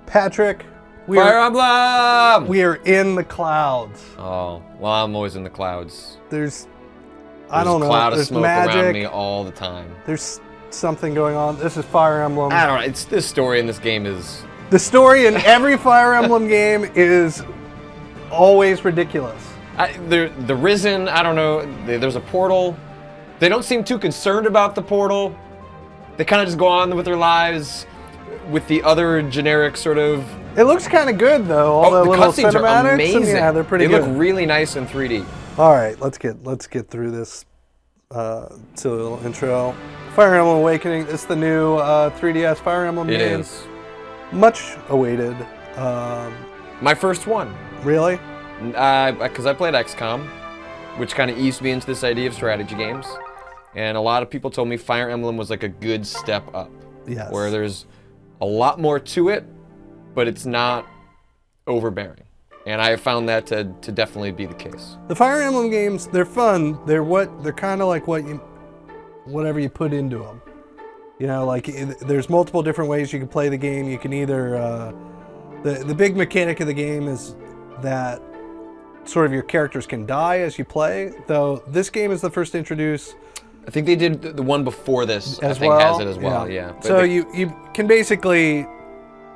Patrick, Fire Emblem! we are in the clouds. Oh, well, I'm always in the clouds. There's I don't know. A cloud of There's smoke magic around me all the time. There's something going on. This is Fire Emblem. I don't know. It's this story in this game is. The story in every Fire Emblem game is always ridiculous. The Risen. I don't know. There's a portal. They don't seem too concerned about the portal. They kind of just go on with their lives, with the other generic sort of. It looks kind of good though. All the little cutscenes are cinematics. amazing. And yeah, they're pretty they good. They look really nice in 3D. All right, let's get through this silly little intro. Fire Emblem Awakening. It's the new 3DS Fire Emblem game. It is. Much awaited. My first one. Really? Because I played XCOM, which kind of eased me into this idea of strategy games. And a lot of people told me Fire Emblem was like a good step up. Yes. Where there's a lot more to it, but it's not overbearing. And I have found that to definitely be the case. The Fire Emblem games, they're fun. They're kind of like whatever you put into them. You know, like there's multiple different ways you can play the game. You can either the big mechanic of the game is that sort of your characters can die as you play. Though this game is the first to introduce. I think they did the one before this. As I think well? has it as well. Yeah. But So you can basically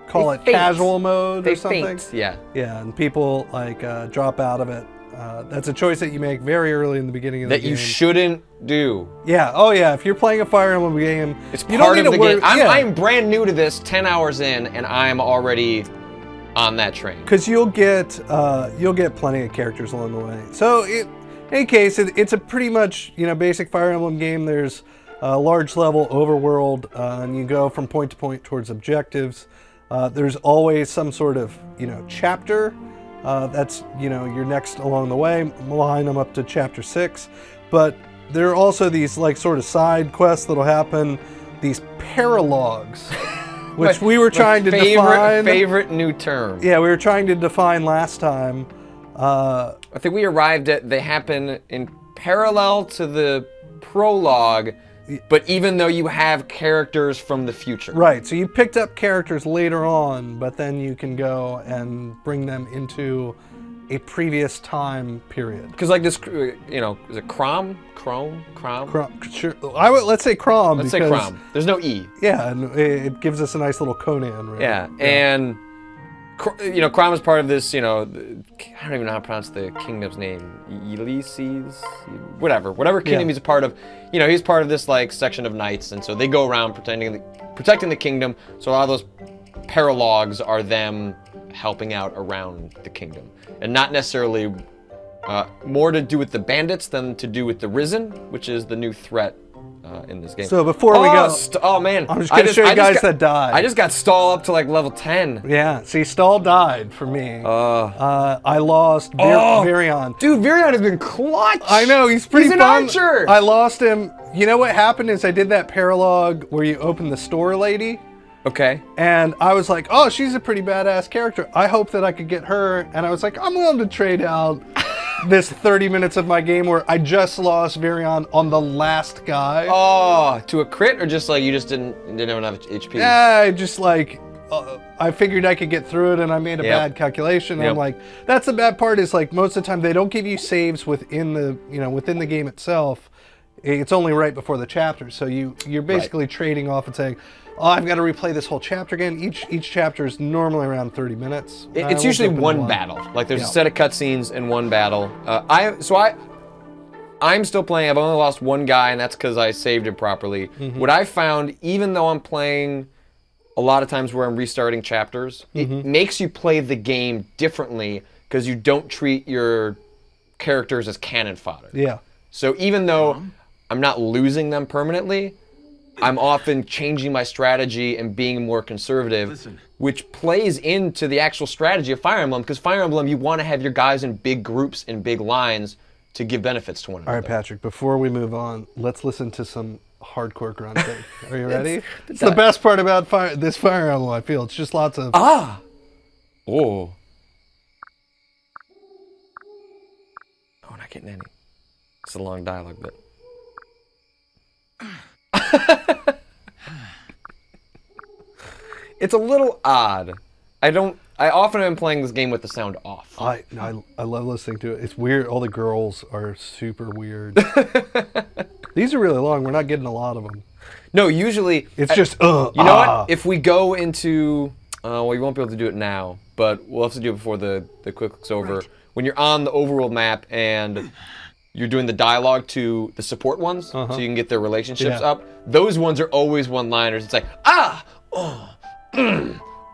call it casual mode or something. Yeah. Yeah, and people like drop out of it. That's a choice that you make very early in the beginning of the game. That you shouldn't do. Yeah. Oh yeah. If you're playing a Fire Emblem game, it's you part don't need of the to worry. game. I'm brand new to this, 10 hours in, and I'm already on that train. Because you'll get plenty of characters along the way. So in any case, it's a pretty much basic Fire Emblem game. There's a large level overworld, and you go from point to point towards objectives. There's always some sort of chapter that's your next along the way. Line them up to chapter 6, but there are also these like sort of side quests that'll happen. These paralogs. Which we were trying to define. Favorite new term. Yeah, we were trying to define last time. I think we arrived at they happen in parallel to the prologue, but even though you have characters from the future. Right, so you picked up characters later on, but then you can go and bring them into a previous time period. Because like this, is it Crom? Sure. Let's say Crom. Let's say Crom. There's no E. Yeah, and it gives us a nice little Conan, right? Yeah, and Crom is part of this. I don't even know how to pronounce the kingdom's name. Ulysses, whatever kingdom he's a part of. He's part of this like section of knights, and so they go around protecting the kingdom. So a lot of those paralogs are them helping out around the kingdom, and not necessarily more to do with the bandits than to do with the Risen, which is the new threat in this game. So before we go, oh man, I'm just gonna show you guys that died. I just got Stall up to like level 10. Yeah, see, Stall died for me. I lost Virion. Dude, Virion has been clutch. I know, he's pretty fun. He's an archer. I lost him. You know what happened is I did that paralog where you open the store lady. Okay. And I was like, oh, she's a pretty badass character. I hope that I could get her. And I was like, I'm willing to trade out this 30 minutes of my game where I just lost Virion on the last guy. Oh, to a crit or just like you just didn't have enough HP? Yeah, I just like, I figured I could get through it and I made a bad calculation. And I'm like, that's the bad part is like most of the time they don't give you saves within the game itself. It's only right before the chapter. So you're basically trading off and saying, oh, I've got to replay this whole chapter again. Each chapter is normally around 30 minutes. It's usually one battle. Like there's a set of cutscenes in one battle. I'm still playing. I've only lost one guy, and that's because I saved it properly. What I found, even though I'm playing a lot of times where I'm restarting chapters, it makes you play the game differently because you don't treat your characters as cannon fodder. Yeah. So even though I'm not losing them permanently, I'm often changing my strategy and being more conservative, which plays into the actual strategy of Fire Emblem, because Fire Emblem, you want to have your guys in big groups, in big lines, to give benefits to one another. All right, Patrick, before we move on, let's listen to some hardcore grunting. Are you ready? It's the best part about this Fire Emblem, I feel. It's just lots of... Ah! Oh. Oh, not getting any. It's a long dialogue bit. It's a little odd I often am playing this game with the sound off. I love listening to it. It's weird. All the girls are super weird. These are really long. We're not getting a lot of them. No, usually it's just you know what? If we go into well, you won't be able to do it now, but we'll have to do it before the quick look's over. Right. When you're on the overworld map and you're doing the dialogue to the support ones, so you can get their relationships up. Those ones are always one-liners. It's like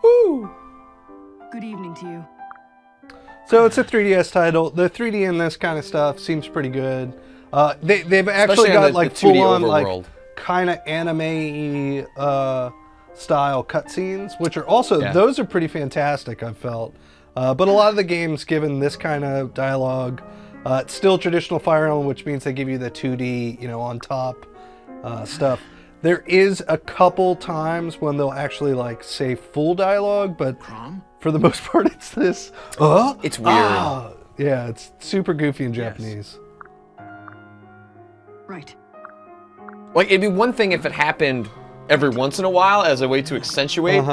woo. Good evening to you. So it's a 3DS title. The 3D in this kind of stuff seems pretty good. They've actually got like full-on like kind of anime style cutscenes, which are also those are pretty fantastic. I've felt, but a lot of the games given this kind of dialogue, it's still traditional Fire Emblem, which means they give you the 2D, you know, on top stuff. There is a couple times when they'll actually like say full dialogue, but for the most part, it's this. It's weird. Yeah, it's super goofy in Japanese. Right. Like, it'd be one thing if it happened every once in a while as a way to accentuate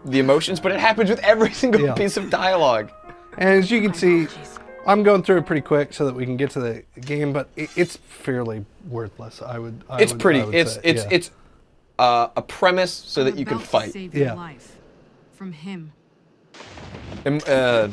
the emotions, but it happens with every single piece of dialogue. And as you can see, I'm going through it pretty quick so that we can get to the game, but it's fairly worthless. It's a premise so that you can fight. Save your life from him. So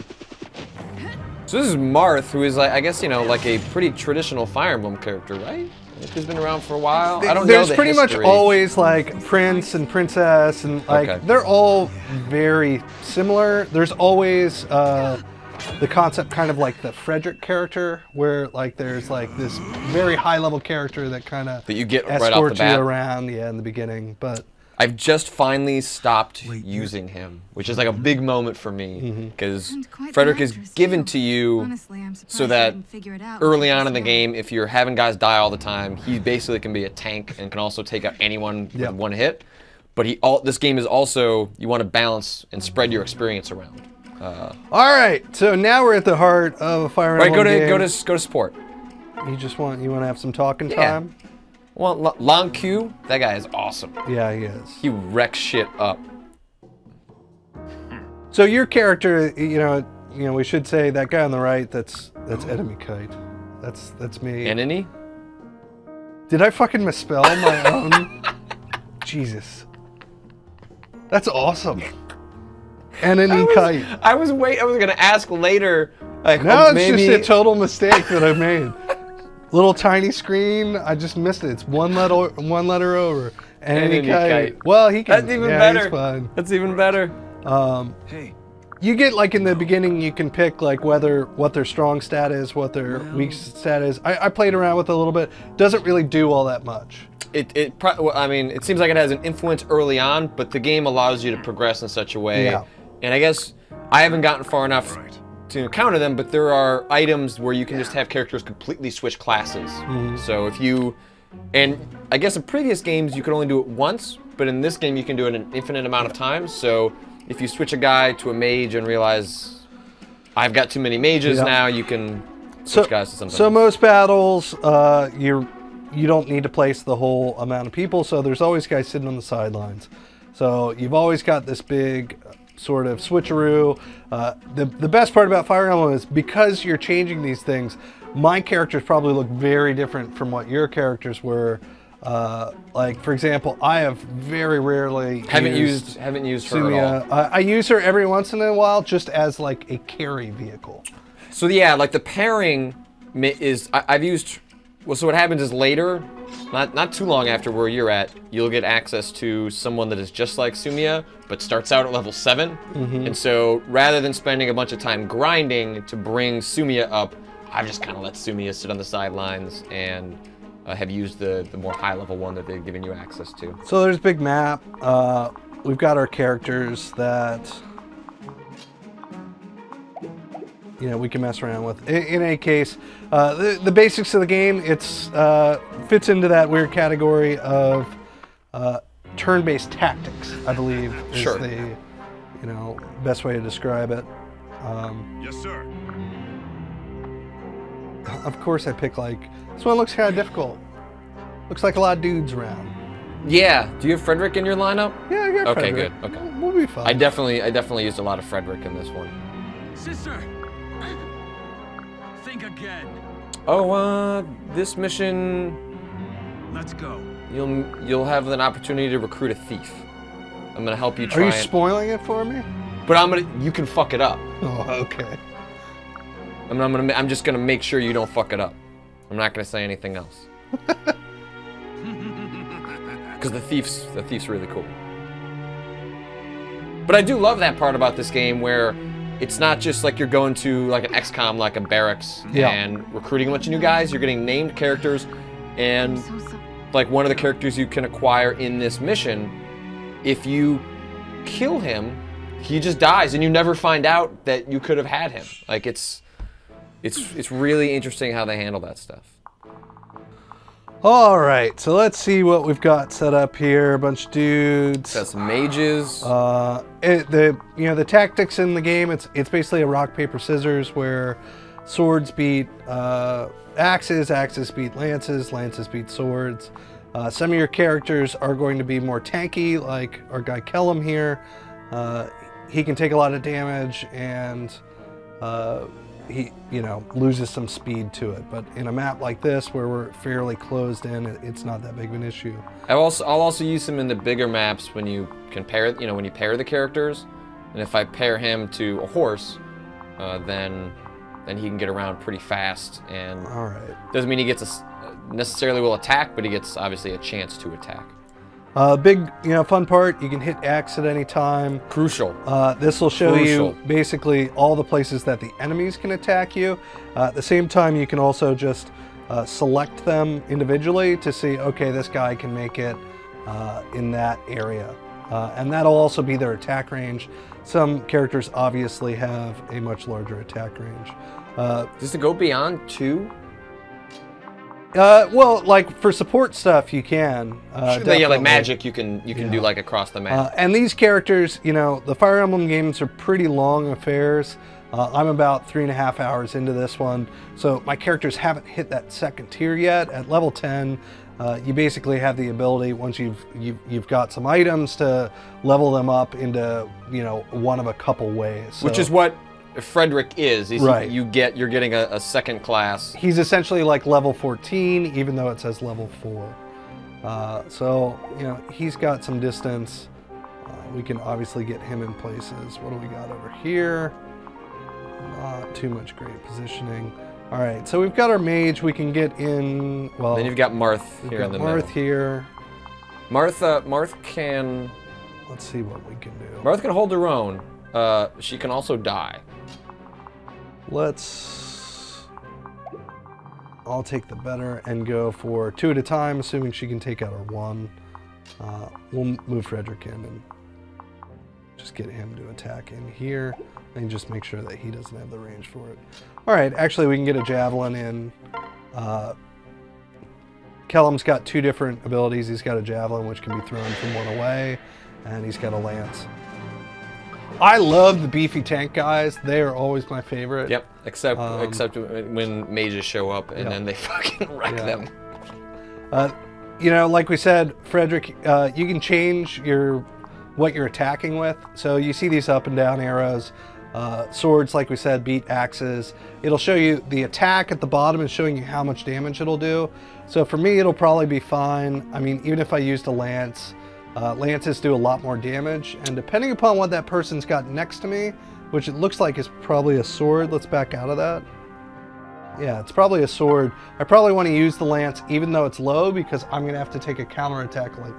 this is Marth, who is like, I guess, you know, like a pretty traditional Fire Emblem character, right? He's been around for a while. I don't know the There's pretty much always like prince and princess, and like they're all very similar. There's always the concept kind of like the Frederick character, where like there's like this very high level character that kind of you get escorts right off the bat. You around, in the beginning. But I've just finally stopped using him, which is like a big moment for me, because Frederick is given to you so that early on in the game, if you're having guys die all the time, he basically can be a tank and can also take out anyone with one hit. But this game is also, you want to balance and spread your experience around. All right, so now we're at the heart of a Fire Emblem game. Go to support. You want to have some talking time? Well, Long Q, that guy is awesome. Yeah, he is. He wrecks shit up. So your character, you know, we should say that guy on the right. That's Enemy Kite. That's me. Enemy? Did I fucking misspell my own? Jesus. That's awesome. Enemy Kite. I was gonna ask later. Like, no, it's just a total mistake that I made. Little tiny screen, I just missed it. It's one letter over. Enemy Kite. Well, he can. That's even better. He's fine. That's even better. Hey. You get like in the beginning, you can pick like what their strong stat is, what their weak stat is. I played around with it a little bit. Doesn't really do all that much. I mean, it seems like it has an influence early on, but the game allows you to progress in such a way. Yeah. And I guess I haven't gotten far enough to encounter them, but there are items where you can just have characters completely switch classes. So if you, and I guess in previous games you could only do it once, but in this game you can do it an infinite amount of times. So if you switch a guy to a mage and realize I've got too many mages now, you can switch guys to something. So most battles, you don't need to place the whole amount of people, so there's always guys sitting on the sidelines. So you've always got this big sort of switcheroo. The best part about Fire Emblem is because you're changing these things, my characters probably look very different from what your characters were. Like for example, I have very rarely haven't used her Sumia. at all. I use her every once in a while just as like a carry vehicle. So yeah, like the pairing is I've used. Well, so what happens is later, not too long after where you're at, you'll get access to someone that is just like Sumia, but starts out at level 7. And so rather than spending a bunch of time grinding to bring Sumia up, I've just kind of let Sumia sit on the sidelines and have used the more high-level one that they've given you access to. So there's a big map. We've got our characters that we can mess around with. In any case, the basics of the game, it's fits into that weird category of turn-based tactics, I believe, is the best way to describe it. Yes, sir. Of course, I pick like this one. Looks kind of difficult. Looks like a lot of dudes around. Yeah. Do you have Frederick in your lineup? Yeah, I got try Okay, Frederick. good. Okay. We'll be fine. I definitely used a lot of Frederick in this one. Sister! Think again. Oh, this mission, Let's go. you'll have an opportunity to recruit a thief. I'm gonna help you try. Are you spoiling it for me? But you can fuck it up. Oh, okay. I'm just gonna make sure you don't fuck it up. I'm not gonna say anything else. Because the thief's really cool. But I do love that part about this game where it's not just like you're going to like an XCOM, like a barracks, and recruiting a bunch of new guys. You're getting named characters, and like one of the characters you can acquire in this mission, if you kill him, he just dies, and you never find out that you could have had him. Like it's really interesting how they handle that stuff. All right, so let's see what we've got set up here. A bunch of dudes. Got some mages. The tactics in the game, it's basically a rock paper scissors where swords beat axes, axes beat lances, lances beat swords. Some of your characters are going to be more tanky, like our guy Kellum here. He can take a lot of damage and he loses some speed to it. But in a map like this where we're fairly closed in, it's not that big of an issue. I'll also use him in the bigger maps when you can pair, when you pair the characters. And if I pair him to a horse, then he can get around pretty fast. And all right, doesn't mean he gets necessarily will attack, but he gets obviously a chance to attack. Big, fun part, you can hit X at any time. Crucial. This will show you basically all the places that the enemies can attack you. At the same time, you can also just select them individually to see, okay, this guy can make it in that area. And that'll also be their attack range. Some characters obviously have a much larger attack range. Does it go beyond 2? Well, like for support stuff, you can. Yeah, like magic, you can do like across the map. And these characters, the Fire Emblem games are pretty long affairs. I'm about 3.5 hours into this one, so my characters haven't hit that second tier yet. At level 10, you basically have the ability, once you've got some items, to level them up into one of a couple ways. So, which is what Frederick is. Right. You're getting a second class. He's essentially like level 14, even though it says level 4. So he's got some distance. We can obviously get him in places. What do we got over here? Not too much great positioning. All right, so we've got our mage. We can get in. Well, then you've got Marth here in the middle. Marth here. Marth can. Let's see what we can do. Marth can hold her own. She can also die. I'll take the better and go for 2 at a time, assuming she can take out her 1. We'll move Frederick in and just get him to attack in here and just make sure that he doesn't have the range for it. All right, actually we can get a javelin in. Kellum's got 2 different abilities. He's got a javelin which can be thrown from 1 away, and he's got a lance. I love the beefy tank guys. They are always my favorite. Yep, except when mages show up and then they fucking wreck them. Like we said, Frederick, you can change what you're attacking with. So you see these up and down arrows. Swords, like we said, beat axes. It'll show you the attack at the bottom and showing you how much damage it'll do. So for me, it'll probably be fine. I mean, even if I used a lance, lances do a lot more damage, and depending upon what that person's got next to me, which it looks like is probably a sword. Let's back out of that. Yeah, it's probably a sword. I probably want to use the lance even though it's low, because I'm going to have to take a counterattack. Like,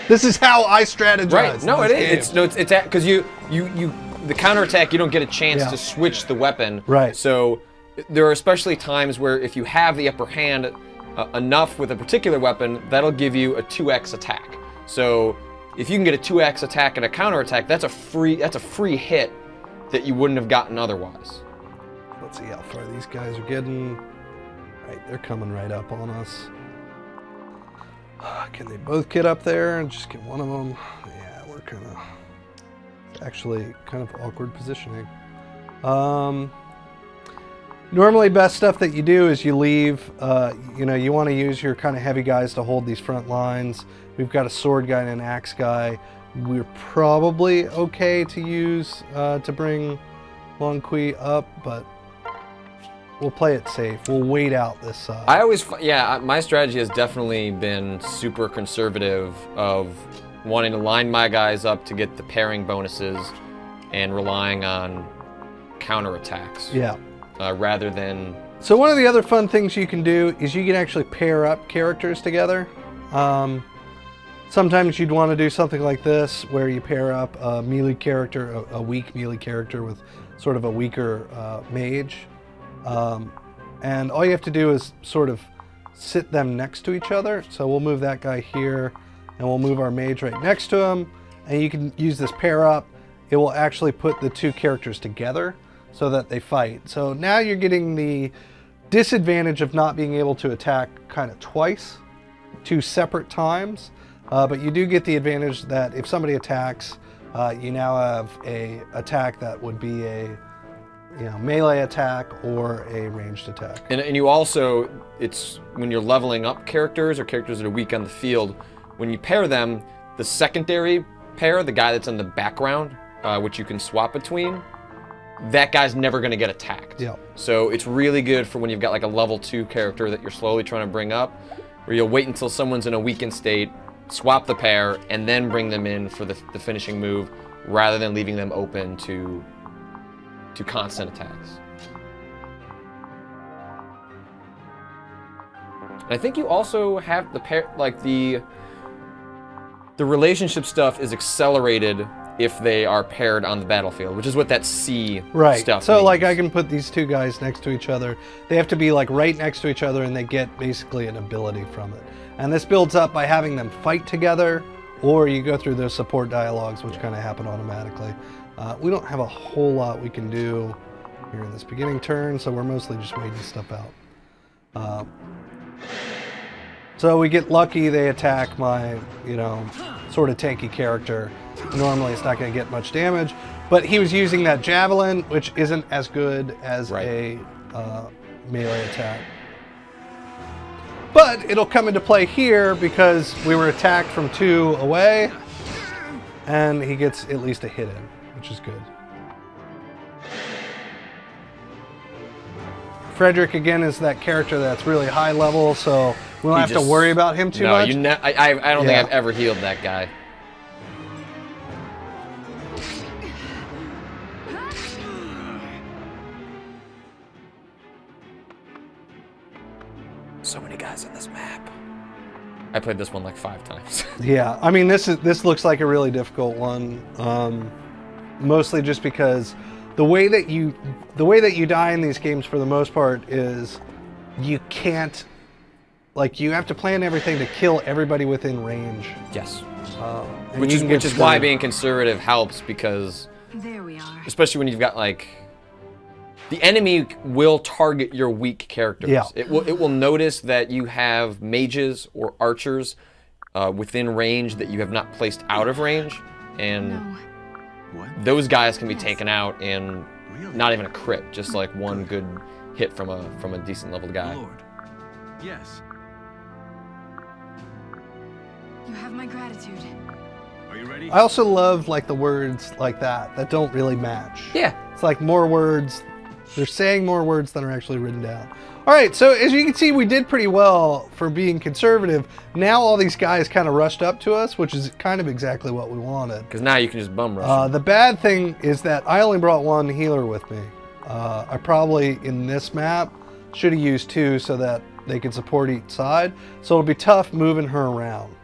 this is how I strategize. Right, no, it is. It's because the counterattack, you don't get a chance to switch the weapon. Right. So there are especially times where if you have the upper hand enough with a particular weapon, that'll give you a 2x attack. So if you can get a 2x attack and a counterattack, that's a free hit that you wouldn't have gotten otherwise. Let's see how far these guys are getting. Right, they're coming right up on us. Can they both get up there and just get one of them? Yeah, we're actually kind of awkward positioning. Normally, best stuff that you do is you leave, you want to use your kind of heavy guys to hold these front lines. We've got a sword guy and an axe guy. we're probably okay to use to bring Long Kui up, but we'll play it safe. We'll wait out this side. My strategy has definitely been super conservative of wanting to line my guys up to get the pairing bonuses and relying on counterattacks. Yeah. Rather than... So one of the other fun things you can do is you can actually pair up characters together. Sometimes you'd want to do something like this, where you pair up a melee character, a weak melee character with sort of a weaker mage. And all you have to do is sort of sit them next to each other. So we'll move that guy here, and we'll move our mage right next to him. And you can use this pair up. It will actually put the two characters together so that they fight. So now you're getting the disadvantage of not being able to attack kind of twice, 2 separate times. But you do get the advantage that if somebody attacks, you now have a attack that would be a melee attack or a ranged attack. And you also, it's when you're leveling up characters or characters that are weak on the field, when you pair them, the secondary pair, the guy that's in the background, which you can swap between, that guy's never going to get attacked. Yeah. So it's really good for when you've got like a level 2 character that you're slowly trying to bring up, where you'll wait until someone's in a weakened state, swap the pair, and then bring them in for the finishing move, rather than leaving them open to constant attacks. And I think you also have the pair, like the relationship stuff is accelerated if they are paired on the battlefield, which is what that C stuff So means. like I can put these two guys next to each other. They have to be like right next to each other, and they get basically an ability from it. And this builds up by having them fight together, or you go through those support dialogues, which kind of happen automatically. We don't have a whole lot we can do here in this beginning turn, so we're mostly just waiting stuff out. So we get lucky, they attack my, sort of tanky character. Normally it's not going to get much damage, but he was using that javelin, which isn't as good as a melee attack. But it'll come into play here because we were attacked from 2 away, and he gets at least a hit in, which is good. Frederick, again, is that character that's really high level, so we don't have to worry about him too much. I don't think I've ever healed that guy. So many guys on this map. I played this one like 5 times. Yeah, I mean this looks like a really difficult one, mostly just because the way that you die in these games for the most part is you can't, like, you have to plan everything to kill everybody within range. Yes. Which is why being conservative helps, because There we are. especially when you've got like the enemy will target your weak characters. Yeah. It will notice that you have mages or archers within range that you have not placed out of range, and No. those guys can be taken out in not even a crit, just like one good hit from a decent leveled guy. Lord. Yes. You have my gratitude. Are you ready? I also love like the words like that don't really match. Yeah. It's like more words. They're saying more words than are actually written down. All right, so as you can see, we did pretty well for being conservative. Now all these guys kind of rushed up to us, which is kind of exactly what we wanted. Because now you can just bum rush them. The bad thing is that I only brought 1 healer with me. I probably, in this map, should have used 2 so that they could support each side. So it'll be tough moving her around,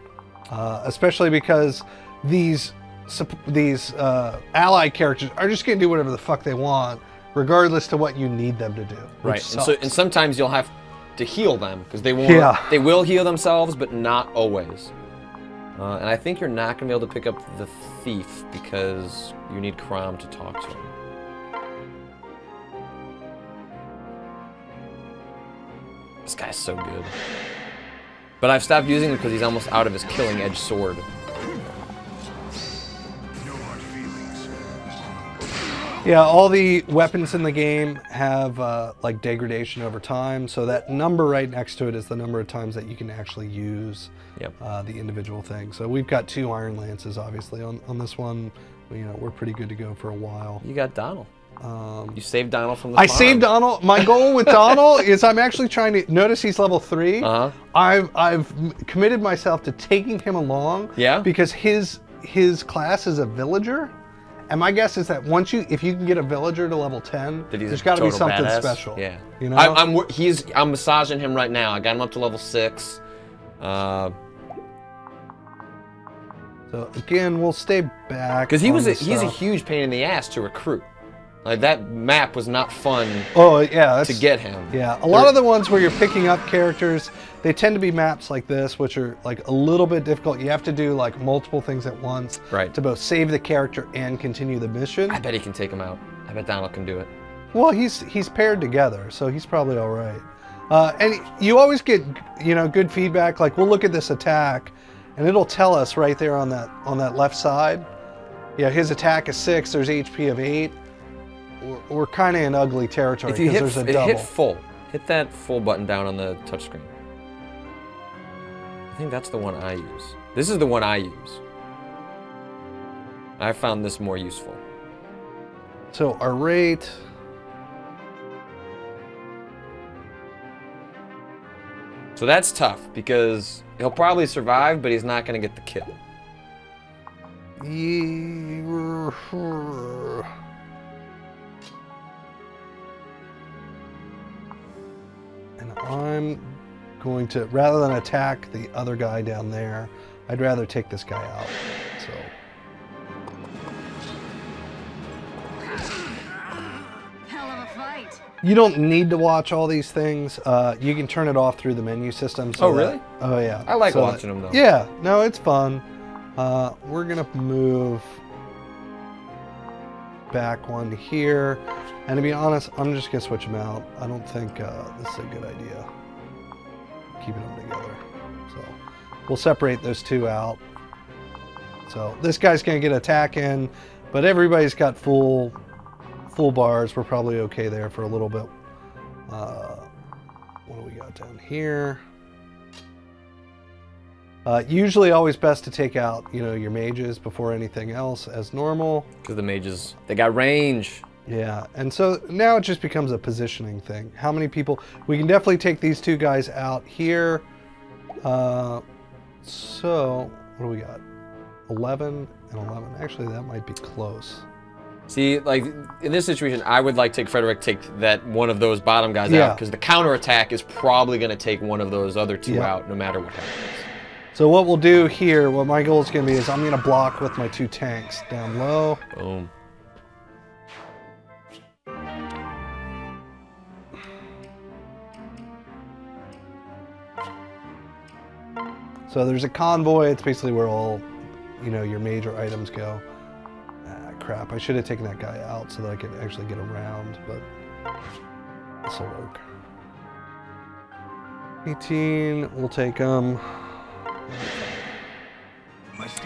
especially because these ally characters are just going to do whatever the fuck they want, regardless to what you need them to do. Right, and sometimes you'll have to heal them, because they won't. Yeah. They will heal themselves, but not always. And I think you're not going to be able to pick up the thief because you need Crom to talk to him. This guy's so good. But I've stopped using him because he's almost out of his killing edge sword. Yeah, all the weapons in the game have like degradation over time, so that number right next to it is the number of times that you can actually use the individual thing. So we've got 2 Iron Lances, obviously. On this one, you know, we're pretty good to go for a while. You got Donald. You saved Donald from the I farm. saved Donald. My goal with Donald is I'm actually trying to notice he's level 3. I've committed myself to taking him along. Yeah. Because his class is a villager, and my guess is that if you can get a villager to level 10, there's got to be something special. Yeah. You know. I'm massaging him right now. I got him up to level 6. So again, we'll stay back. Because he's a huge pain in the ass to recruit. Like, that map was not fun to get him. Yeah, a lot of the ones where you're picking up characters, they tend to be maps like this, which are like a little bit difficult. You have to do like multiple things at once to both save the character and continue the mission. I bet he can take him out. I bet Donald can do it. Well, he's paired together, so he's probably all right. And you always get, you know, good feedback. Like, we'll look at this attack, and it'll tell us right there on that left side. Yeah, his attack is 6. There's HP of 8. We're kind of in ugly territory because there's a double. Hit full. Hit that full button down on the touchscreen. I think that's the one I use. This is the one I use. I found this more useful. So our rate. So that's tough because he'll probably survive, but he's not going to get the kill. And I'm going to, rather than attack the other guy down there, I'd rather take this guy out. So. Hell of a fight. You don't need to watch all these things. You can turn it off through the menu system. So really? Oh yeah. I like watching them though. Yeah, no, it's fun. We're gonna move back one here. And to be honest, I'm just gonna switch them out. I don't think this is a good idea. Keeping them together. So we'll separate those 2 out. So this guy's gonna get attack in, but everybody's got full bars. We're probably okay there for a little bit. What do we got down here? Usually always best to take out, you know, your mages before anything else as normal. Because the mages, they got range. Yeah, and so now it just becomes a positioning thing. How many people? We can definitely take these 2 guys out here. So, what do we got? 11 and 11. Actually, that might be close. See, like, in this situation, I would like Frederick take that one of those bottom guys out, because the counterattack is probably going to take one of those other 2 out, no matter what happens. So what we'll do here, what my goal is going to be is I'm going to block with my 2 tanks down low. Boom. So there's a convoy. It's basically where all, you know, your major items go. Ah, crap. I should have taken that guy out so that I could actually get around, but this will work. 18, we'll take them.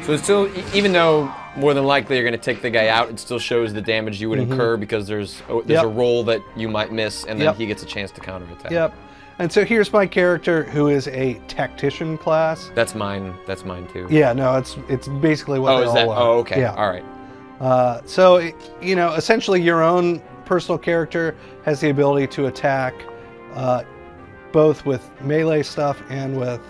So it's still, even though more than likely you're going to take the guy out, it still shows the damage you would incur because there's a roll that you might miss, and then he gets a chance to counterattack. Yep. And so here's my character, who is a tactician class. That's mine. That's mine too. Yeah, no, it's basically what they all are. Oh, okay. Yeah. All right. So, you know, essentially your own personal character has the ability to attack both with melee stuff and with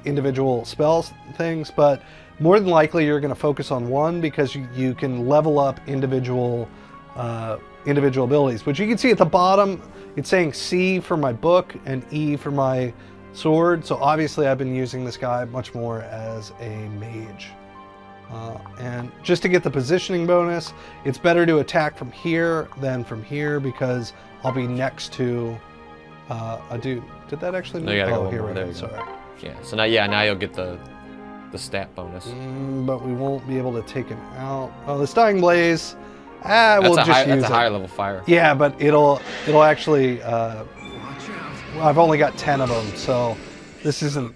individual spells things, but more than likely you're going to focus on one because you can level up individual abilities. But you can see at the bottom, it's saying C for my book and E for my sword. So obviously I've been using this guy much more as a mage. And just to get the positioning bonus, it's better to attack from here than from here because I'll be next to a dude. Did that actually move? No, you gotta go here over. we There go. you go. Sorry. Yeah. So now you'll get the stat bonus. But we won't be able to take him out. Oh, this Dying Blaze. We'll just use it. That's a higher level fire. Yeah, but it'll actually. I've only got 10 of them, so this isn't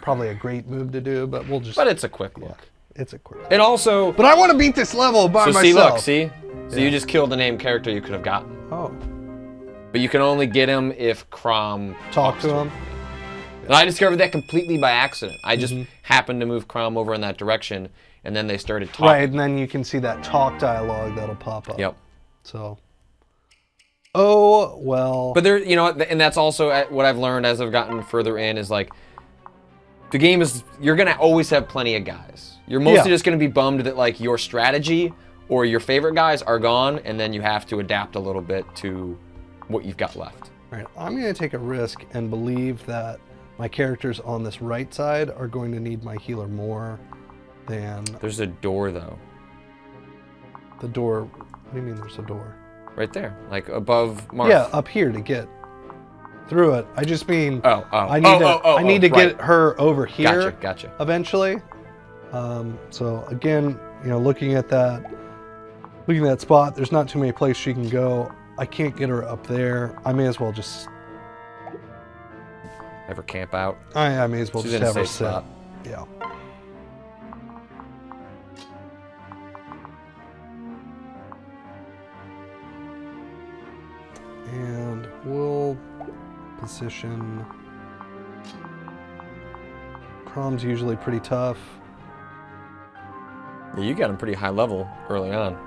probably a great move to do. But we'll just. But it's a quick look. It's a quirk. And also, But I want to beat this level by so myself. see, look, see? So you just killed the named character you could have gotten. Oh. But you can only get him if Crom Talk talks to him. And I discovered that completely by accident. I just happened to move Crom over in that direction, and then they started talking. Right, and then you can see that talk dialogue that'll pop up. Yep. So. Oh, well. But there, you know, and that's also what I've learned as I've gotten further in is like, the game is, you're gonna always have plenty of guys. You're mostly just gonna be bummed that like your strategy or your favorite guys are gone, and then you have to adapt a little bit to what you've got left. All right, I'm gonna take a risk and believe that my characters on this right side are going to need my healer more than There's a door though. the door. What do you mean there's a door? Right there, like above Marth. Yeah, up here to get through it. I just mean I need to right. get her over here Gotcha. eventually. So again, you know, looking at that spot, there's not too many places she can go. I can't get her up there. I may as well just Ever camp out? I may as well She's just in a have her safe sit. spot. Yeah. And we'll position. Crom's usually pretty tough. Yeah, you got him pretty high level early on.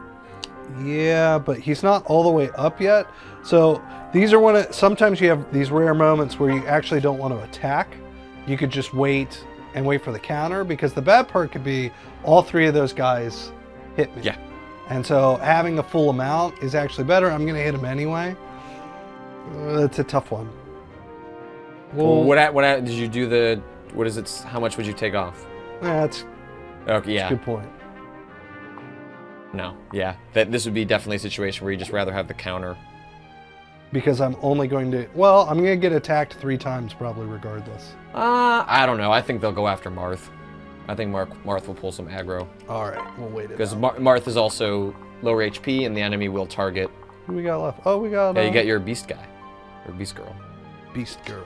Yeah, but he's not all the way up yet. So these are sometimes you have these rare moments where you actually don't want to attack. You could just wait and wait for the counter, because the bad part could be all three of those guys hit me. Yeah. And so having a full amount is actually better. I'm going to hit him anyway. It's a tough one. Well, what did you do the, what is it, how much would you take off? That's Okay, yeah. a good point. No, yeah. This would be definitely a situation where you just rather have the counter. Because I'm only going to, well, I'm going to get attacked 3 times probably regardless. I don't know. I think they'll go after Marth. I think Marth will pull some aggro. All right, we'll wait it Because out. Marth is also lower HP, and the enemy will target. Who we got left? Oh, we got... Yeah, you get your beast guy. Or beast girl. Beast Girl.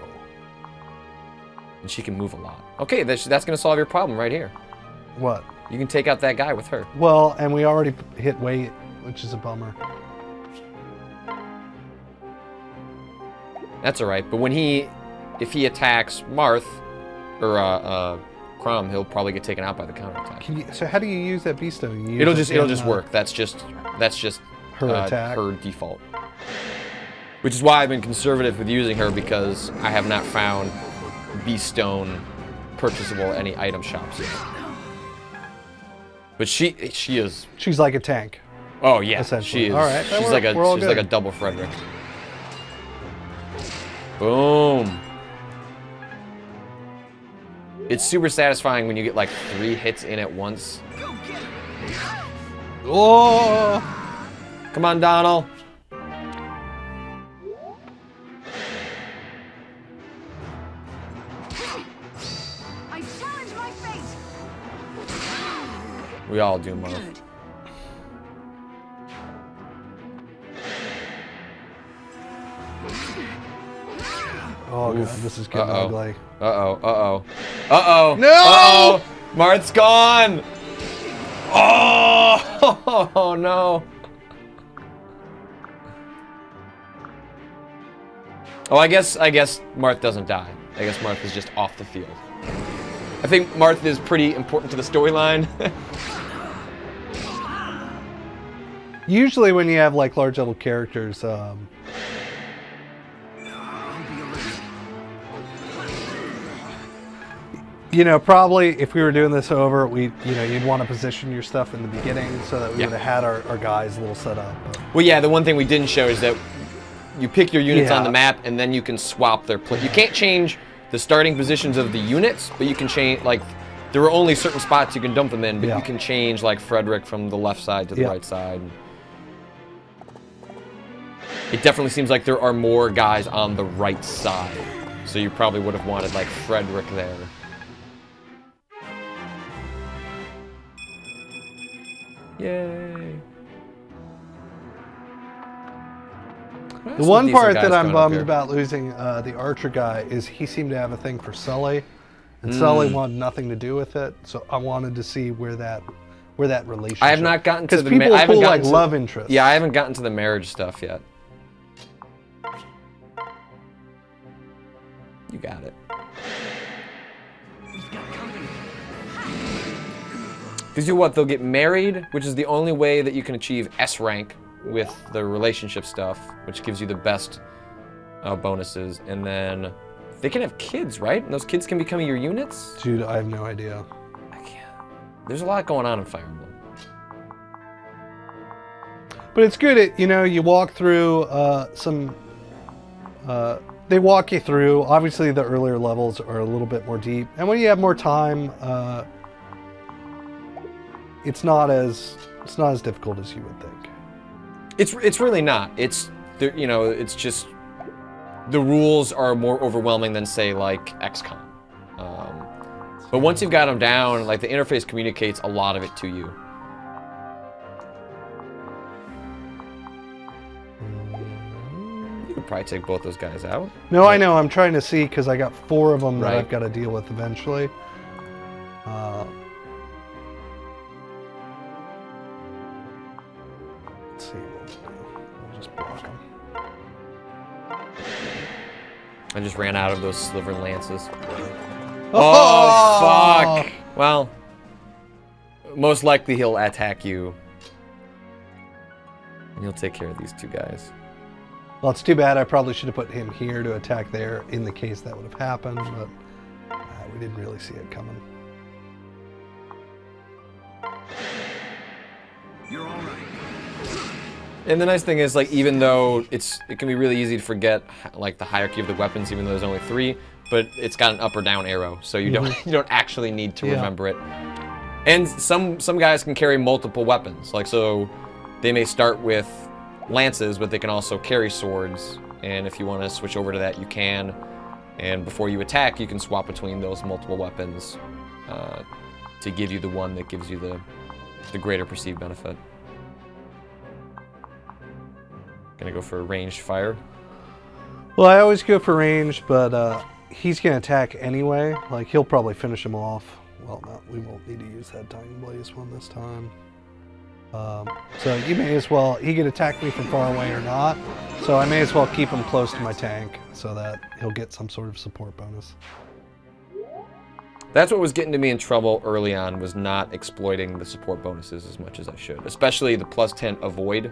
And she can move a lot. Okay, that's going to solve your problem right here. What? You can take out that guy with her. Well, and we already hit weight, which is a bummer. That's alright, but when if he attacks Marth, or Crom, he'll probably get taken out by the counterattack. So how do you use that beast stone? You use It'll it just in, work. That's just her attack. her default. Which is why I've been conservative with using her, because I have not found beast stone purchasable at any item shops yet. But she is. She's like a tank. Oh yeah, Essentially. she is. All right, then she's like a double Frederick. Boom. It's super satisfying when you get like 3 hits in at once. Oh! Come on, Donald. I challenge my fate. We all do, Marth. Good. Oh god, this is getting ugly. Uh-oh. No! Uh-oh! Marth's gone! Oh no! Oh, I guess Marth doesn't die. I guess Marth is just off the field. I think Marth is pretty important to the storyline. Usually when you have like large level characters, you know, probably if we were doing this over, you'd want to position your stuff in the beginning so that we would have had our guys a little set up. But. Well, yeah, the one thing we didn't show is that you pick your units on Yeah. the map, and then you can swap their place. You can't change the starting positions of the units, but you can change, like, there are only certain spots you can dump them in, but you can change, like, Frederick from the left side to the right side. It definitely seems like there are more guys on the right side, so you probably would have wanted, like, Frederick there. Yay. The one part that I'm bummed about losing the archer guy is he seemed to have a thing for Sully, and Sully wanted nothing to do with it. So I wanted to see where that relationship. I have not gotten to the. people I haven't pull gotten like to, love interest. Yeah, I haven't gotten to the marriage stuff yet. You got it. Because you know what? They'll get married, which is the only way that you can achieve S rank with the relationship stuff, which gives you the best bonuses. And then they can have kids, right? And those kids can become your units? Dude, I have no idea. I can't. There's a lot going on in Fire Emblem. But it's good. You walk through they walk you through. Obviously, the earlier levels are a little bit more deep, and when you have more time, it's not as difficult as you would think. It's really not. It's just the rules are more overwhelming than say like XCOM. But once you've got them down, like the interface communicates a lot of it to you. You could probably take both those guys out. No, I know. I'm trying to see because I got 4 of them that Right. I've got to deal with eventually. Let's see what we'll do. We'll just block them. I just ran out of those sliver lances. Oh! Fuck! Well, most likely he'll attack you. And you'll take care of these 2 guys. Well, it's too bad. I probably should have put him here to attack there in the case that would have happened, but we didn't really see it coming. You're all right. And the nice thing is, like, even though it can be really easy to forget, like, the hierarchy of the weapons, even though there's only 3, but it's got an up or down arrow, so you don't actually need to remember it. And some guys can carry multiple weapons, like, so they may start with lances, but they can also carry swords, and if you want to switch over to that, you can. And before you attack, you can swap between those multiple weapons to give you the one that gives you the greater perceived benefit. Gonna go for a ranged fire. Well, I always go for range, but he's going to attack anyway. Like, he'll probably finish him off. Well, no, we won't need to use that Dying Blaze one this time. So you may as well, he can attack me from far away or not, so I may as well keep him close to my tank so that he'll get some sort of support bonus. That's what was getting to me in trouble early on, was not exploiting the support bonuses as much as I should, especially the +10 avoid.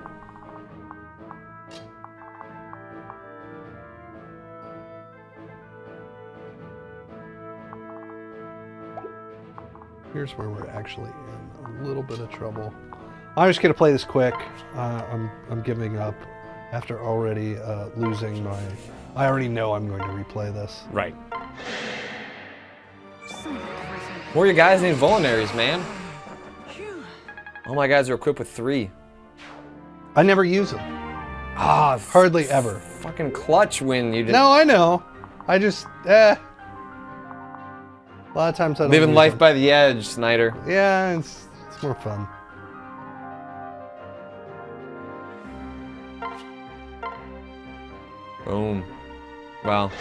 Here's where we're actually in a little bit of trouble. I'm just going to play this quick. I'm giving up after already losing my... I already know I'm going to replay this. Right. More of your guys need vulneraries, man. All my guys are equipped with 3. I never use them. Ah, Hardly ever. Fucking clutch when you did. No, I know. I just... A lot of times I don't Living use life them. by the edge, Snyder. Yeah, it's more fun. Boom. Well.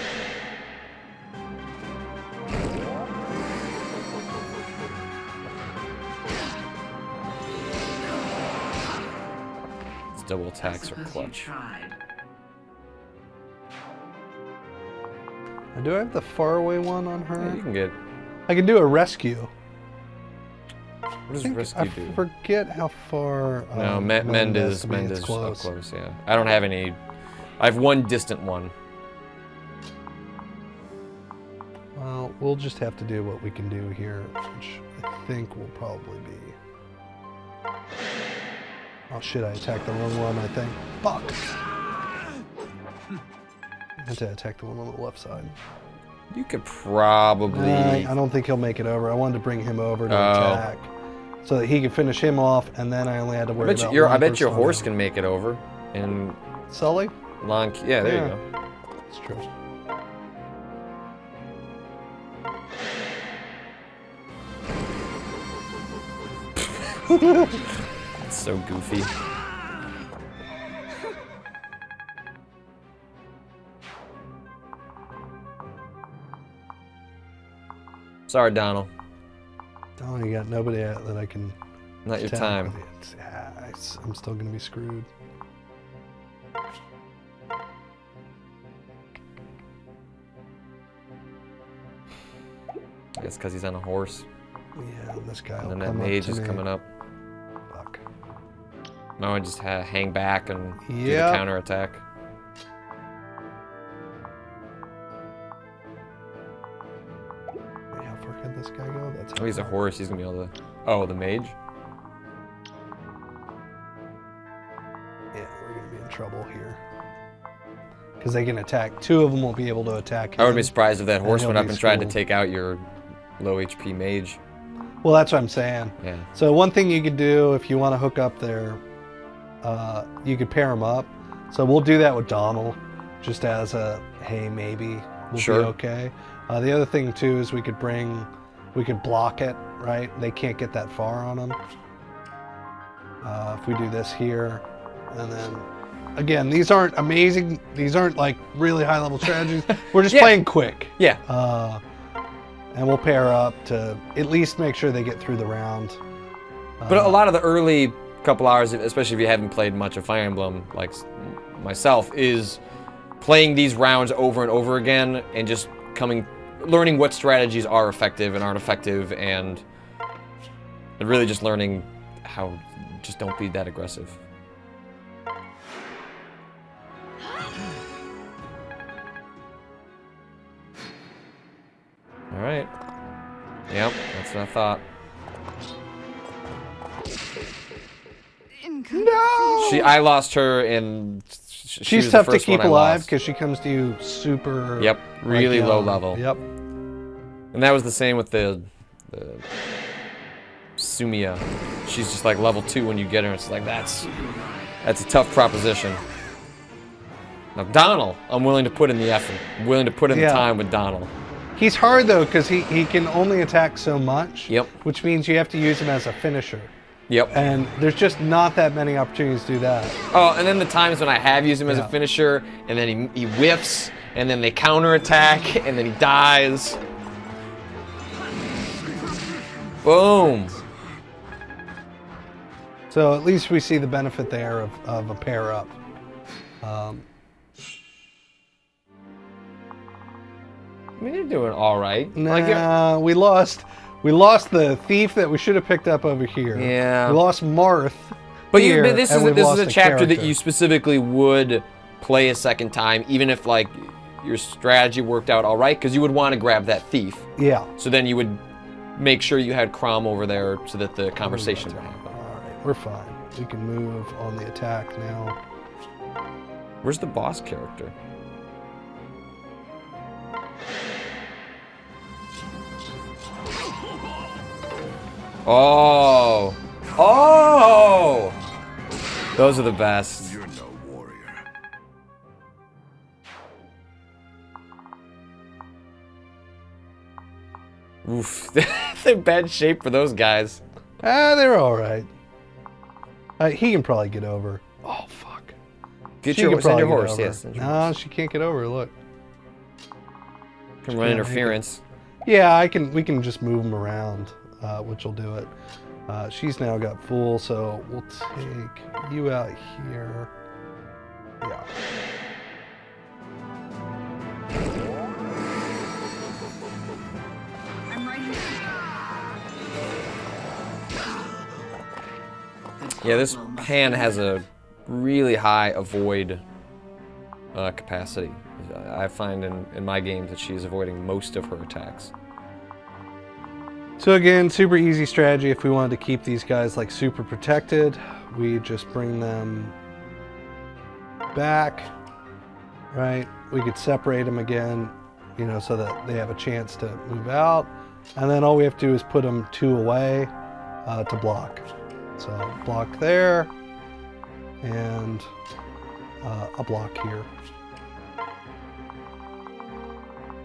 It's double attacks or clutch. Do I have the faraway one on her? Yeah, you can get. I can do a rescue. What does rescue I do? forget how far. No, mend is up close. Yeah, I don't have any. I have one distant one. Well, we'll just have to do what we can do here, which I think will probably be. Oh shit! I attacked the wrong one. I think. Fuck. I had to attack the one on the left side. You could probably. I don't think he'll make it over. I wanted to bring him over to attack, so that he could finish him off, and then I only had to worry about one I bet your person. horse can make it over. And Sully? long. Yeah, there you go. That's true. It's so goofy. Sorry, Donald. Oh, you got nobody that I can. Not your attack time. with it. I'm still gonna be screwed. I guess because he's on a horse. Yeah, this guy. And then that mage is coming up. Fuck. No, I just hang back and do the Yep. counter attack. Wait, how far can this guy go? That's Oh, he's a horse. He's gonna be able to. Oh, the mage. Yeah, we're gonna be in trouble here. Because they can attack. Two of them won't be able to attack. I would him. be surprised if that horse he'll went up be and tried to schooled. take out your low HP mage. Well, that's what I'm saying. Yeah. So one thing you could do if you want to hook up there, you could pair them up. So we'll do that with Donald, just as a hey, maybe we'll Sure. be okay. The other thing too is we could block it, right? They can't get that far on them. If we do this here, and then again, these aren't amazing. These aren't like really high level strategies. We're just Yeah. playing quick. Yeah. And we'll pair up to at least make sure they get through the round. But a lot of the early couple hours, especially if you haven't played much of Fire Emblem, like myself, is playing these rounds over and over again and just learning what strategies are effective and aren't effective, and really just learning how just don't be that aggressive. All right. Yep, that's what I thought. No! I lost her, and she She's was the tough to first keep one I alive lost. because she comes to you super. Yep, really low level. Yep. And that was the same with the Sumia. She's just like level 2 when you get her. It's like that's a tough proposition. Now Donald, I'm willing to put in the effort. I'm willing to put in the time with Donald. He's hard though because he can only attack so much. Yep. Which means you have to use him as a finisher. Yep. And there's just not that many opportunities to do that. Oh, and then the times when I have used him as Yeah. a finisher, and then he whiffs, and then they counterattack, and then he dies. Boom. So at least we see the benefit there of a pair up. I mean, you're doing all right. Nah, we lost the thief that we should have picked up over here. Yeah. We lost Marth. But here, this and we've is lost a chapter that character. you specifically would play a second time, even if like your strategy worked out all right, because you would want to grab that thief. Yeah. So then you would make sure you had Crom over there so that the conversation would happen. All right, we're fine. We can move on the attack now. Where's the boss character? Oh! Oh! Those are the best. You're no warrior. Oof. They're in bad shape for those guys. They're all right. He can probably get over. Oh fuck. Get She your, could send your probably get horse, over. yes. Send your No, horse. she can't get over. Look. Can run can't make it. interference. Yeah, we can just move them around, which will do it. She's now got full, so we'll take you out here. Yeah. I'm right here. Yeah, this hand has a really high avoid capacity. I find in my games that she's avoiding most of her attacks. So again, super easy strategy if we wanted to keep these guys like super protected. We just bring them back, right? We could separate them again, you know, so that they have a chance to move out. And then all we have to do is put them 2 away to block. So block there and a block here.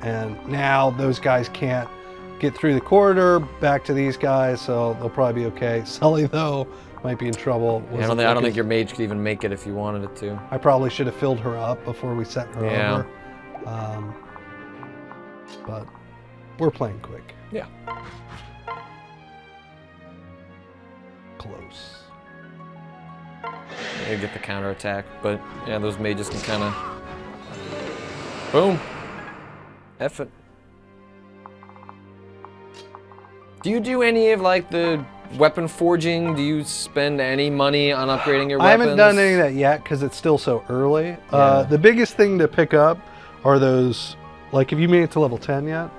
And now those guys can't get through the corridor back to these guys, so they'll probably be okay. Sully, though, might be in trouble. Yeah, I don't think your mage could even make it if you wanted it to. I probably should have filled her up before we sent her Yeah. over. But we're playing quick. Yeah. Close. You get the counterattack, but yeah, those mages can kind of. Boom. F it. Do you do any of like the weapon forging? Do you spend any money on upgrading your weapons? I haven't done any of that yet because it's still so early. Yeah. The biggest thing to pick up are those, like, have you made it to level 10 yet?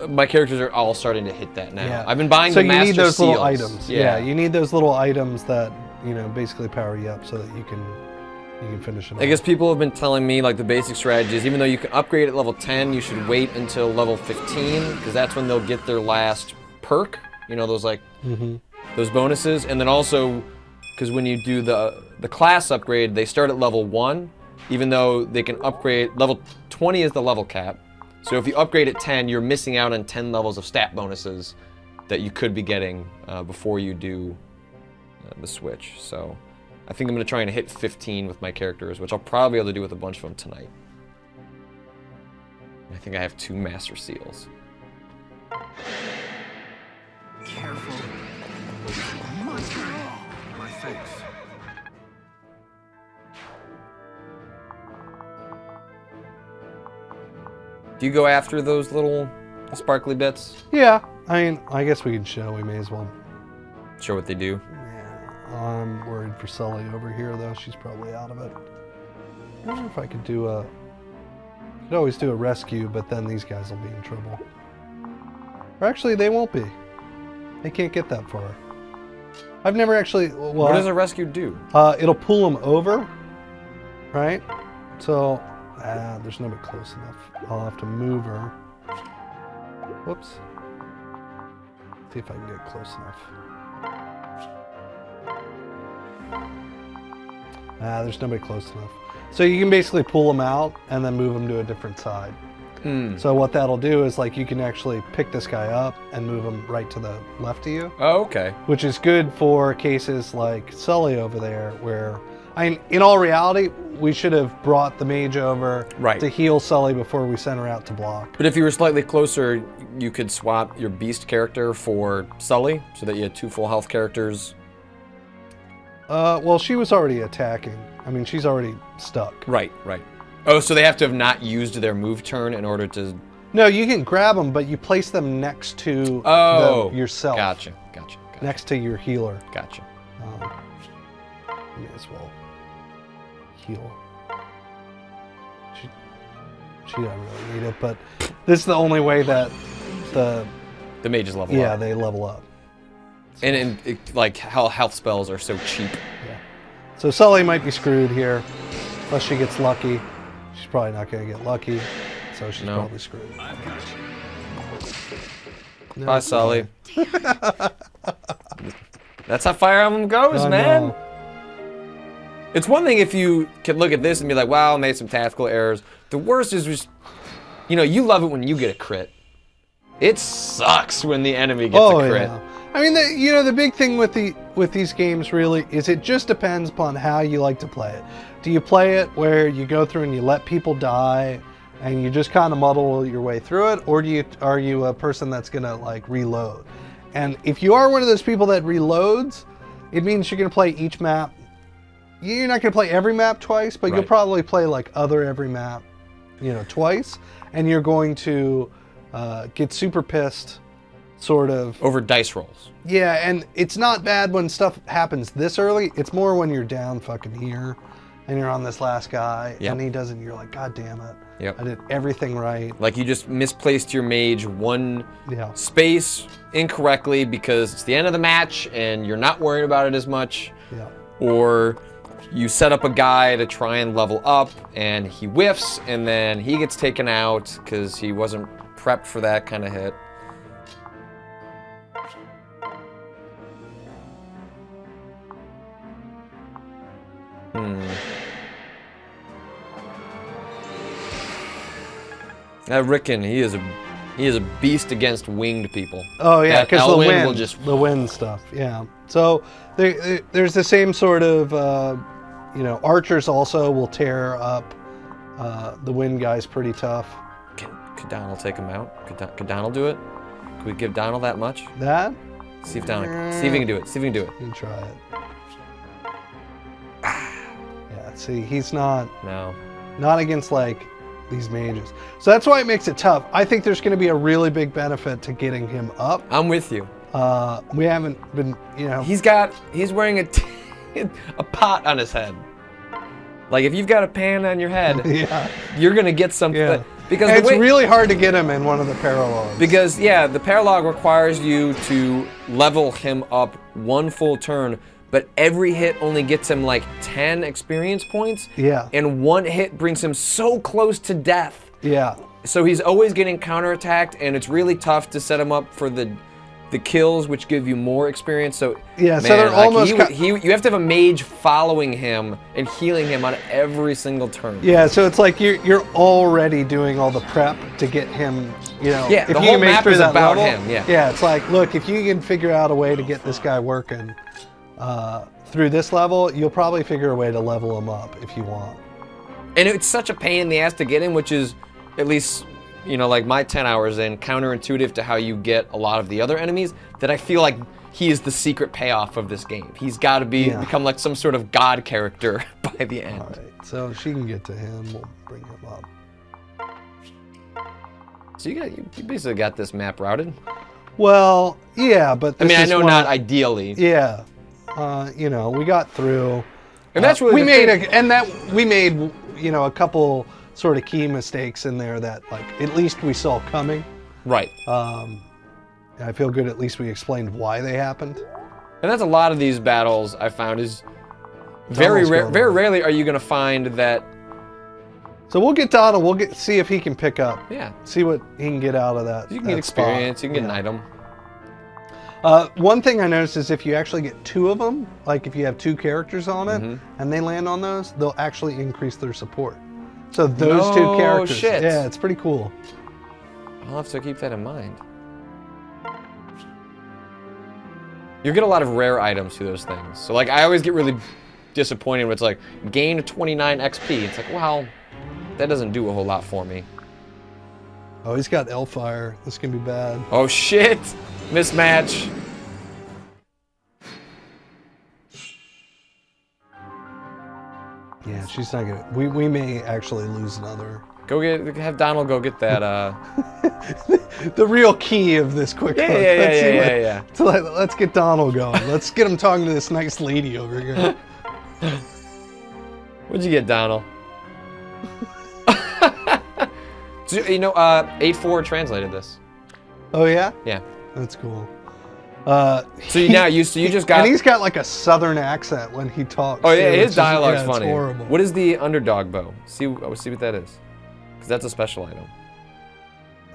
My characters are all starting to hit that now. Yeah. I've been buying so the you master need those seals. little items. Yeah, you need those little items that, you know, basically power you up so that you can finish it I guess people have been telling me like the basic strategies, even though you can upgrade at level 10, you should wait until level 15 because that's when they'll get their last perk. You know, those like those bonuses, and then also because when you do the class upgrade, they start at level 1, even though they can upgrade. Level 20 is the level cap. So if you upgrade at 10, you're missing out on 10 levels of stat bonuses that you could be getting before you do the switch. So I think I'm going to try and hit 15 with my characters, which I'll probably be able to do with a bunch of them tonight. I think I have 2 master seals. Careful. My face. Do you go after those little sparkly bits? Yeah, I mean, I guess we can show. We may as well. Show what they do. Yeah, I'm worried for Sully over here, though. She's probably out of it. I wonder if I could do a... I could always do a rescue, but then these guys will be in trouble. Or actually, they won't be. They can't get that far. I've never actually... Well, What does a rescue do? It'll pull them over, right? So, there's nobody close enough. I'll have to move her. Whoops. See if I can get close enough. There's nobody close enough. So you can basically pull them out and then move them to a different side. So what that'll do is like you can actually pick this guy up and move him right to the left of you. Oh, okay. Which is good for cases like Sully over there where, I mean, in all reality, we should have brought the mage over to heal Sully before we sent her out to block. But if you were slightly closer, you could swap your beast character for Sully so that you had 2 full health characters. Well, she was already attacking. I mean, she's already stuck. Right. Oh, so they have to have not used their move turn in order to... No, you can grab them, but you place them next to yourself. Gotcha. Next to your healer. Gotcha. May as well heal. She doesn't really need it, but this is the only way that the mages level up. Yeah, they level up. So. And like how health spells are so cheap. Yeah. So Sully might be screwed here, unless she gets lucky. She's probably not going to get lucky, so she's probably screwed. I've got you. Bye, Sully. That's how Fire Emblem goes, man. No. It's one thing if you can look at this and be like, wow, I made some tactical errors. The worst is just, you know, you love it when you get a crit. It sucks when the enemy gets a crit. Yeah. I mean, the big thing with these games really is it just depends upon how you like to play it. Do you play it where you go through and you let people die and you just kind of muddle your way through it, or are you a person that's gonna like reload? And if you are one of those people that reloads, it means you're gonna play each map. You're not gonna play every map twice, but you'll probably play like every map, twice, and you're going to get super pissed. Sort of. Over dice rolls. Yeah, and it's not bad when stuff happens this early. It's more when you're down fucking here and you're on this last guy and he doesn't, you're like, God damn it. I did everything right. Like you just misplaced your mage one space incorrectly because it's the end of the match and you're not worried about it as much. Yeah. Or you set up a guy to try and level up and he whiffs and then he gets taken out because he wasn't prepped for that kind of hit. That Rickon, he is a beast against winged people. Oh yeah, because the wind will just the wind stuff. Yeah. So there's the same sort of archers also will tear up the wind guys pretty tough. Could Donald take him out? Could Donald do it? Can we give Donald that much? That? See if Donald. See if he can do it. See if he can do it. You can try it. Yeah. See, he's not against like these mages. So that's why it makes it tough. I think there's going to be a really big benefit to getting him up. I'm with you. We haven't been, you know. He's wearing a pot on his head. Like if you've got a pan on your head, Yeah. you're gonna get something. Yeah. Because and it's really hard to get him in one of the paralogs. Because yeah, the paralog requires you to level him up one full turn, but every hit only gets him like 10 experience points. Yeah. And one hit brings him so close to death. Yeah. So he's always getting counterattacked, and it's really tough to set him up for the kills, which give you more experience. So yeah, man, so they're like almost. you have to have a mage following him and healing him on every single turn. Yeah, so it's like you're already doing all the prep to get him. You know, Yeah, if the you whole can make map through is that about level, him. Yeah. Yeah, it's like, look, if you can figure out a way to get this guy working through this level, you'll probably figure a way to level him up if you want. And it's such a pain in the ass to get him, which is at least, you know, like my 10 hours in, counterintuitive to how you get a lot of the other enemies, that I feel like he is the secret payoff of this game. He's got to become like some sort of god character by the end. All right, so she can get to him. We'll bring him up. So you basically got this map routed. Well, yeah, but I this mean, I is know one not of- ideally. Yeah, you know, we got through. And that's really we the made thing. we made, you know, a couple sort of key mistakes in there that like at least we saw coming. Right. I feel good at least we explained why they happened. And that's a lot of these battles I found is very rarely are you going to find that. So we'll get Donald. We'll see if he can pick up. Yeah. See what he can get out of that. You can get experience. You can get an item. One thing I noticed is if you actually get two of them, like if you have two characters on it, and they land on those, they'll actually increase their support. So those two characters. Shit. Yeah, it's pretty cool. I'll have to keep that in mind. You get a lot of rare items through those things. So like I always get really disappointed when it's like gain 29 XP. It's like, well, that doesn't do a whole lot for me. Oh, he's got Elfire. This can be bad. Oh shit! Mismatch. Yeah, she's not gonna. We may actually lose another. Have Donald go get that. The real key of this quick hunt. Yeah. So let's get Donald going. Let's get him talking to this nice lady over here. What'd you get, Donald? So, you know, 8.4 translated this. Oh yeah? Yeah. That's cool. So you just got. And he's got like a southern accent when he talks. Oh yeah, too, his dialogue's funny. It's horrible. What is the underdog bow? See what that is, because that's a special item.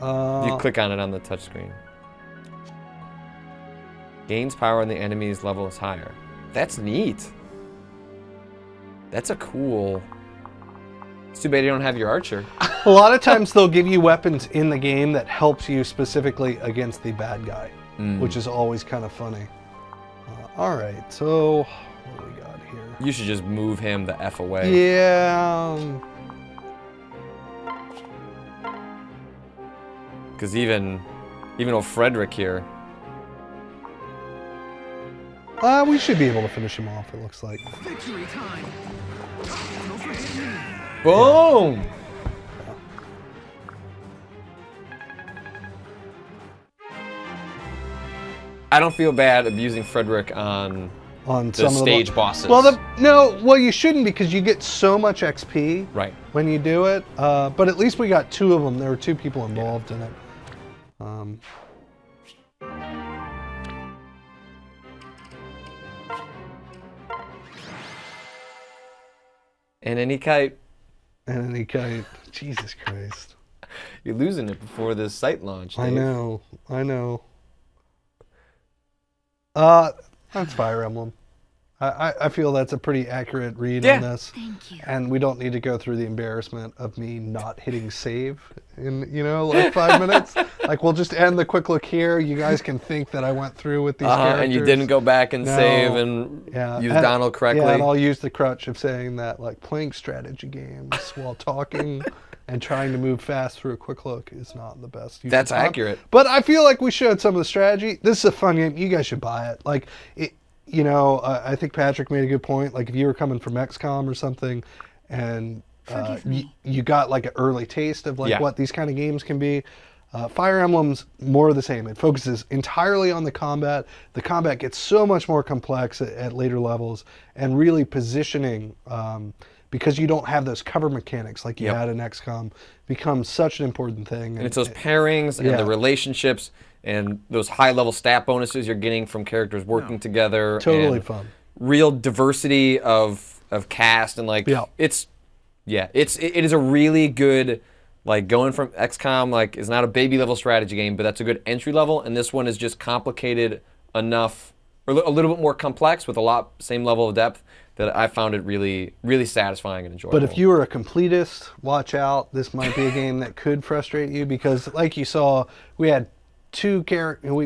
You click on it on the touchscreen. Gains power when the enemy's level is higher. That's neat. That's a cool. It's too bad you don't have your archer. A lot of times they'll give you weapons in the game that helps you specifically against the bad guy, which is always kind of funny. All right, so what do we got here? You should just move him the F away. Yeah. Because even old Frederick here. We should be able to finish him off, it looks like. Victory time. Don't forget me. Boom! I don't feel bad abusing Frederick on On the some stage of the bosses. well, you shouldn't, because you get so much XP Right. when you do it. But at least we got two of them. There were two people involved in it. And any kite. And then he kind of, Jesus Christ. You're losing it before this site launch, I Dave. know. That's Fire Emblem. I feel that's a pretty accurate read on this. Thank you. And we don't need to go through the embarrassment of me not hitting save in, like 5 minutes. Like, we'll just end the quick look here. You guys can think that I went through with these characters. And you didn't go back and No. save and use Donald correctly. Yeah, and I'll use the crutch of saying that, like, playing strategy games while talking and trying to move fast through a quick look is not the best. use That's of time. accurate. But I feel like we showed some of the strategy. This is a fun game. You guys should buy it. Like, I think Patrick made a good point. Like, if you were coming from XCOM or something, and you got like an early taste of like what these kind of games can be. Fire Emblem's more of the same. It focuses entirely on the combat. The combat gets so much more complex at later levels, and really positioning, because you don't have those cover mechanics like you had in XCOM, becomes such an important thing. And it's those pairings and the relationships and those high-level stat bonuses you're getting from characters working together. Totally and fun. Real diversity of cast and like it is a really good. Like, going from XCOM, like, is not a baby level strategy game, but that's a good entry level, and this one is just complicated enough, or a little bit more complex with same level of depth, that I found it really, really satisfying and enjoyable. But if you were a completist, watch out. This might be a game that could frustrate you, because like you saw, we had two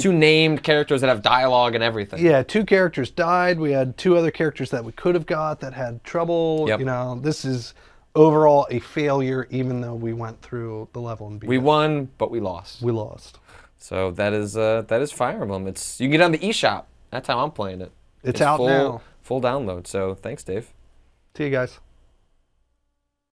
named characters that have dialogue and everything. Yeah, 2 characters died. We had 2 other characters that we could have got that had trouble. You know, this is overall a failure, even though we went through the level and beat we it. won, but we lost. We lost. So that is Fire Emblem. You can get it on the eShop. That's how I'm playing it. It's out now. Full download. So thanks, Dave. See you guys.